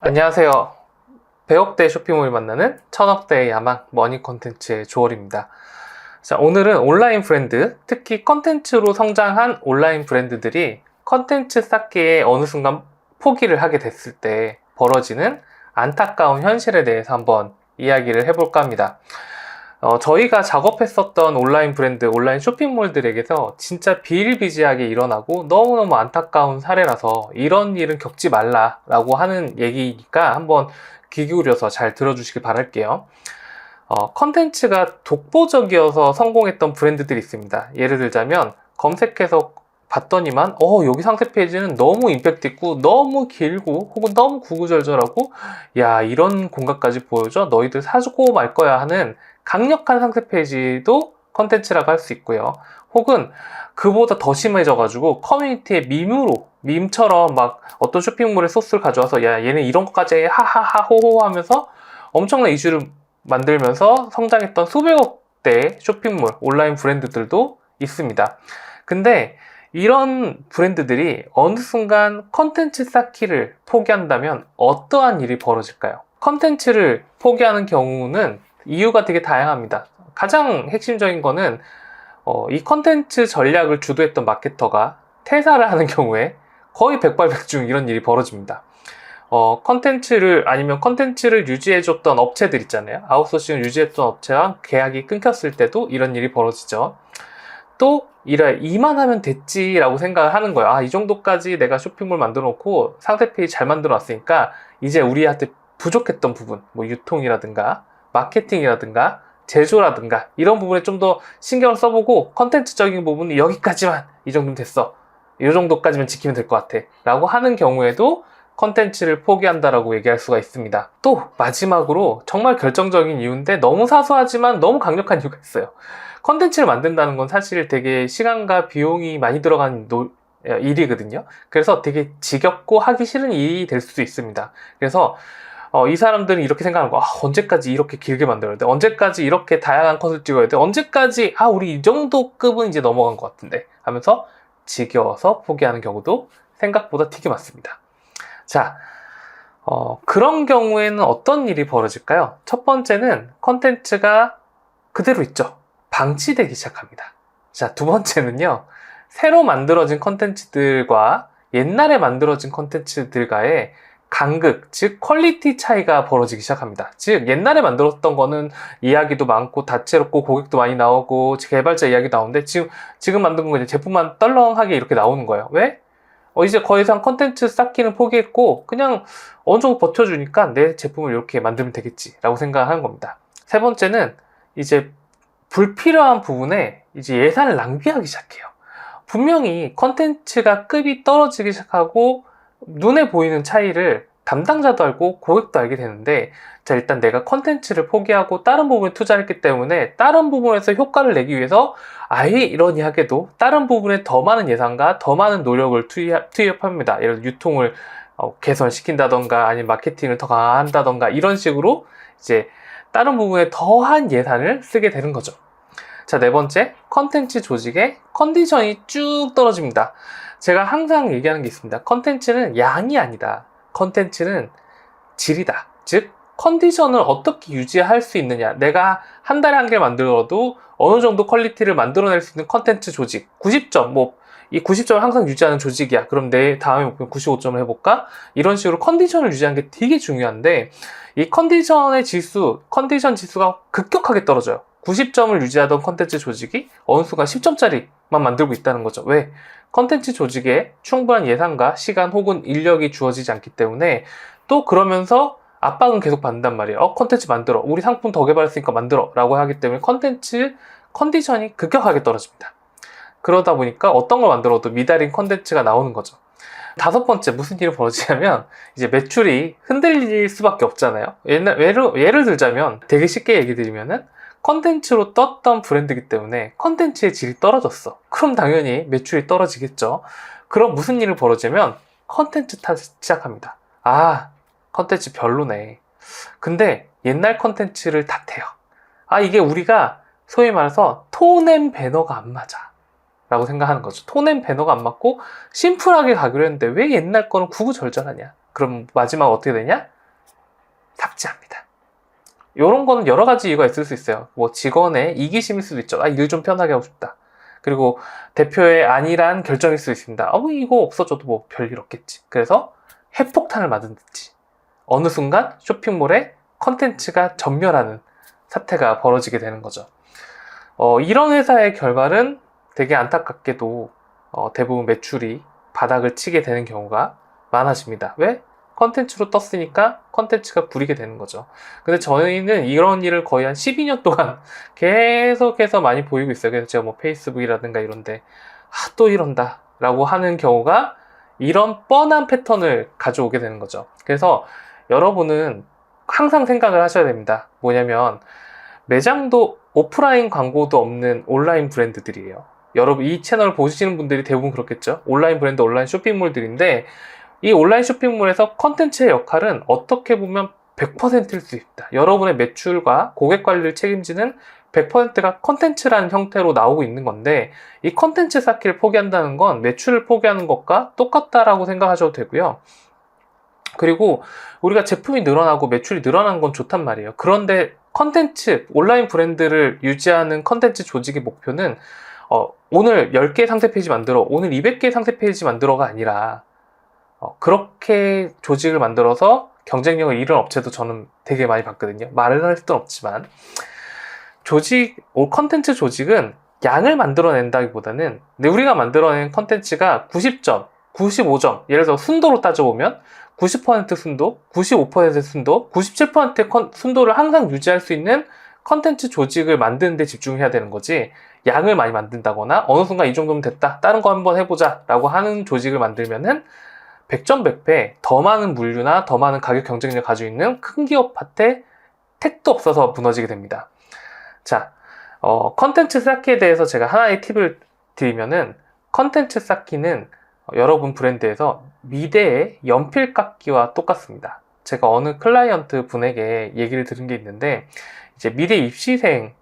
안녕하세요. 100억대 쇼핑몰을 만나는 1000억대의 야망 머니 콘텐츠의 조얼입니다. 자, 오늘은 온라인 브랜드, 특히 컨텐츠로 성장한 온라인 브랜드들이 컨텐츠 쌓기에 어느 순간 포기를 하게 됐을 때 벌어지는 안타까운 현실에 대해서 한번 이야기를 해볼까 합니다. 저희가 작업했었던 온라인 브랜드, 온라인 쇼핑몰들에게서 진짜 비일비재하게 일어나고 너무너무 안타까운 사례라서 이런 일은 겪지 말라라고 하는 얘기니까 한번 귀 기울여서 잘 들어주시길 바랄게요. 컨텐츠가 독보적이어서 성공했던 브랜드들이 있습니다. 예를 들자면 검색해서 봤더니만 여기 상세 페이지는 너무 임팩트 있고 너무 길고 혹은 너무 구구절절하고 야, 이런 공간까지 보여줘? 너희들 사주고 말 거야 하는 강력한 상세 페이지도 컨텐츠라고 할 수 있고요. 혹은 그보다 더 심해져가지고 커뮤니티의 밈처럼 막 어떤 쇼핑몰의 소스를 가져와서 야, 얘는 이런 것까지 하하하 호호 하면서 엄청난 이슈를 만들면서 성장했던 수백억대 쇼핑몰, 온라인 브랜드들도 있습니다. 근데 이런 브랜드들이 어느 순간 컨텐츠 쌓기를 포기한다면 어떠한 일이 벌어질까요? 컨텐츠를 포기하는 경우는 이유가 되게 다양합니다. 가장 핵심적인 거는 이 컨텐츠 전략을 주도했던 마케터가 퇴사를 하는 경우에 거의 백발백중 이런 일이 벌어집니다. 컨텐츠를 유지해줬던 업체들 있잖아요. 아웃소싱을 유지했던 업체와 계약이 끊겼을 때도 이런 일이 벌어지죠. 또 이만하면 됐지라고 생각을 하는 거예요. 이 정도까지 내가 쇼핑몰 만들어 놓고 상세 페이지 잘 만들어 놨으니까 이제 우리한테 부족했던 부분, 뭐 유통이라든가 마케팅이라든가 제조라든가 이런 부분에 좀 더 신경을 써보고 컨텐츠적인 부분은 여기까지만, 이 정도면 됐어, 이 정도까지만 지키면 될 것 같아 라고 하는 경우에도 컨텐츠를 포기한다라고 얘기할 수가 있습니다. 또 마지막으로 정말 결정적인 이유인데 너무 사소하지만 너무 강력한 이유가 있어요. 컨텐츠를 만든다는 건 사실 되게 시간과 비용이 많이 들어간 일이거든요. 그래서 되게 지겹고 하기 싫은 일이 될 수도 있습니다. 그래서 이 사람들은 이렇게 생각하는 거, 언제까지 이렇게 길게 만들어야 돼? 언제까지 이렇게 다양한 컷을 찍어야 돼? 언제까지, 우리 이 정도 급은 이제 넘어간 것 같은데 하면서 지겨워서 포기하는 경우도 생각보다 되게 많습니다. 자, 그런 경우에는 어떤 일이 벌어질까요? 첫 번째는 컨텐츠가 그대로 있죠. 방치되기 시작합니다. 자, 두 번째는요, 새로 만들어진 컨텐츠들과 옛날에 만들어진 컨텐츠들과의 간극, 즉 퀄리티 차이가 벌어지기 시작합니다. 즉 옛날에 만들었던 거는 이야기도 많고 다채롭고 고객도 많이 나오고 개발자 이야기 나오는데 지금 만든 거 이제 제품만 떨렁하게 이렇게 나오는 거예요. 왜? 이제 더 이상 컨텐츠 쌓기는 포기했고 그냥 어느 정도 버텨주니까 내 제품을 이렇게 만들면 되겠지 라고 생각하는 겁니다. 세 번째는 이제 불필요한 부분에 이제 예산을 낭비하기 시작해요. 분명히 컨텐츠가 급이 떨어지기 시작하고 눈에 보이는 차이를 담당자도 알고 고객도 알게 되는데, 자, 일단 내가 컨텐츠를 포기하고 다른 부분에 투자했기 때문에 다른 부분에서 효과를 내기 위해서 아예 이러니하게도 다른 부분에 더 많은 예산과 더 많은 노력을 투입합니다. 예를 들어 유통을 개선시킨다던가 아니면 마케팅을 더 강화한다던가 이런 식으로 이제 다른 부분에 더한 예산을 쓰게 되는 거죠. 자, 네 번째, 컨텐츠 조직의 컨디션이 쭉 떨어집니다. 제가 항상 얘기하는 게 있습니다. 컨텐츠는 양이 아니다. 컨텐츠는 질이다. 즉, 컨디션을 어떻게 유지할 수 있느냐. 내가 한 달에 한 개 만들어도 어느 정도 퀄리티를 만들어낼 수 있는 컨텐츠 조직. 90점, 이 90점을 항상 유지하는 조직이야. 그럼 내 다음에 목표는 95점을 해볼까? 이런 식으로 컨디션을 유지하는 게 되게 중요한데, 이 컨디션 지수가 급격하게 떨어져요. 90점을 유지하던 컨텐츠 조직이 어느 순간 10점짜리만 만들고 있다는 거죠. 왜? 컨텐츠 조직에 충분한 예산과 시간 혹은 인력이 주어지지 않기 때문에, 또 그러면서 압박은 계속 받는단 말이에요. 컨텐츠 만들어. 우리 상품 더 개발했으니까 만들어. 라고 하기 때문에 컨텐츠 컨디션이 급격하게 떨어집니다. 그러다 보니까 어떤 걸 만들어도 미달인 컨텐츠가 나오는 거죠. 다섯 번째, 무슨 일이 벌어지냐면 이제 매출이 흔들릴 수밖에 없잖아요. 예를 들자면 되게 쉽게 얘기 드리면은 컨텐츠로 떴던 브랜드이기 때문에 컨텐츠의 질이 떨어졌어. 그럼 당연히 매출이 떨어지겠죠. 그럼 무슨 일이 벌어지냐면 컨텐츠 탓을 시작합니다. 컨텐츠 별로네. 근데 옛날 컨텐츠를 탓해요. 이게 우리가 소위 말해서 톤 앤 배너가 안 맞아 라고 생각하는 거죠. 톤 앤 배너가 안 맞고 심플하게 가기로 했는데 왜 옛날 거는 구구절절하냐. 그럼 마지막 어떻게 되냐? 삭제합니다. 이런 거는 여러 가지 이유가 있을 수 있어요. 뭐 직원의 이기심일 수도 있죠. 일 좀 편하게 하고 싶다. 그리고 대표의 안일한 결정일 수 있습니다. 뭐 이거 없어져도 뭐 별일 없겠지. 그래서 핵폭탄을 맞은 듯이 어느 순간 쇼핑몰에 컨텐츠가 전멸하는 사태가 벌어지게 되는 거죠. 이런 회사의 결말은 되게 안타깝게도 대부분 매출이 바닥을 치게 되는 경우가 많아집니다. 왜? 컨텐츠로 떴으니까 컨텐츠가 구리게 되는 거죠. 근데 저희는 이런 일을 거의 한 12년 동안 계속해서 많이 보이고 있어요. 그래서 제가 뭐 페이스북이라든가 이런데 또 이런다 라고 하는 경우가 이런 뻔한 패턴을 가져오게 되는 거죠. 그래서 여러분은 항상 생각을 하셔야 됩니다. 뭐냐면 매장도 오프라인 광고도 없는 온라인 브랜드들이에요. 여러분 이 채널 보시는 분들이 대부분 그렇겠죠. 온라인 브랜드, 온라인 쇼핑몰들인데 이 온라인 쇼핑몰에서 컨텐츠의 역할은 어떻게 보면 100%일 수 있다. 여러분의 매출과 고객 관리를 책임지는 100%가 컨텐츠라는 형태로 나오고 있는 건데 이 컨텐츠 쌓기를 포기한다는 건 매출을 포기하는 것과 똑같다라고 생각하셔도 되고요. 그리고 우리가 제품이 늘어나고 매출이 늘어나는 건 좋단 말이에요. 그런데 컨텐츠, 온라인 브랜드를 유지하는 컨텐츠 조직의 목표는 오늘 10개 상세 페이지 만들어, 오늘 200개 상세 페이지 만들어가 아니라 그렇게 조직을 만들어서 경쟁력을 잃은 업체도 저는 되게 많이 봤거든요. 말을 할 수는 없지만 컨텐츠 조직은 양을 만들어낸다기보다는 우리가 만들어낸 컨텐츠가 90점, 95점, 예를 들어 순도로 따져보면 90% 순도, 95% 순도, 97%의 순도를 항상 유지할 수 있는 컨텐츠 조직을 만드는 데 집중해야 되는 거지 양을 많이 만든다거나 어느 순간 이 정도면 됐다, 다른 거 한번 해보자 라고 하는 조직을 만들면은 100점 100배 더 많은 물류나 더 많은 가격 경쟁력을 가지고 있는 큰 기업한테 택도 없어서 무너지게 됩니다. 자, 컨텐츠 쌓기에 대해서 제가 하나의 팁을 드리면은 컨텐츠 쌓기는 여러분 브랜드에서 미대의 연필 깎기와 똑같습니다. 제가 어느 클라이언트 분에게 얘기를 들은 게 있는데 이제 미대 입시생을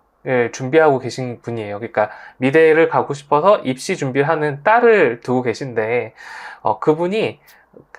준비하고 계신 분이에요. 그러니까 미대를 가고 싶어서 입시 준비를 하는 딸을 두고 계신데 그분이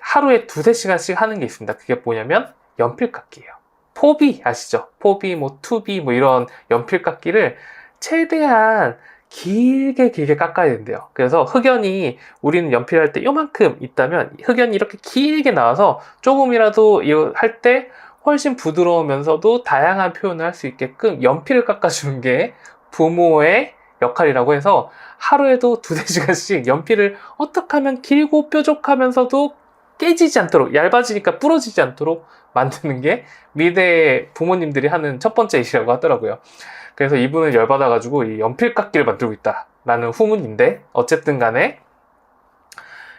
하루에 2-3시간씩 하는 게 있습니다. 그게 뭐냐면 연필 깎기예요. 포비 아시죠? 포비, 투비 이런 연필 깎기를 최대한 길게 깎아야 된대요. 그래서 흑연이 우리는 연필할 때 요만큼 있다면 흑연이 이렇게 길게 나와서 조금이라도 할 때 훨씬 부드러우면서도 다양한 표현을 할 수 있게끔 연필을 깎아주는 게 부모의 역할이라고 해서 하루에도 2-3시간씩 연필을 어떻게 하면 길고 뾰족하면서도 깨지지 않도록, 얇아지니까 부러지지 않도록 만드는 게 미대 부모님들이 하는 첫 번째 일이라고 하더라고요. 그래서 이분은 열받아가지고 이 연필 깎기를 만들고 있다라는 후문인데 어쨌든 간에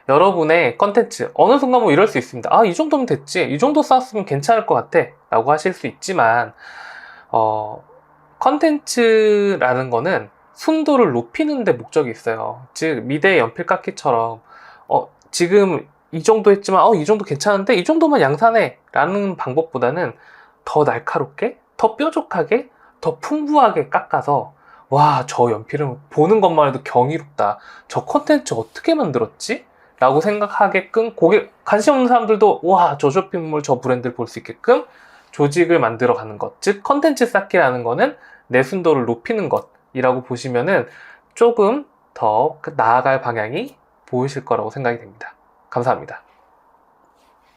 여러분의 컨텐츠 어느 순간 뭐 이럴 수 있습니다. 이 정도면 됐지, 이 정도 쌓았으면 괜찮을 것 같아 라고 하실 수 있지만 컨텐츠라는 거는 순도를 높이는 데 목적이 있어요. 즉 미대 연필 깎기처럼 지금 이 정도 했지만 이 정도 괜찮은데 이 정도만 양산해 라는 방법보다는 더 날카롭게, 더 뾰족하게, 더 풍부하게 깎아서 와, 저 연필은 보는 것만 해도 경이롭다, 저 컨텐츠 어떻게 만들었지? 라고 생각하게끔 관심 없는 사람들도 와, 저 쇼핑몰, 저 브랜드를 볼 수 있게끔 조직을 만들어 가는 것, 즉 컨텐츠 쌓기라는 거는 내 순도를 높이는 것이라고 보시면은 조금 더 나아갈 방향이 보이실 거라고 생각이 됩니다. 감사합니다.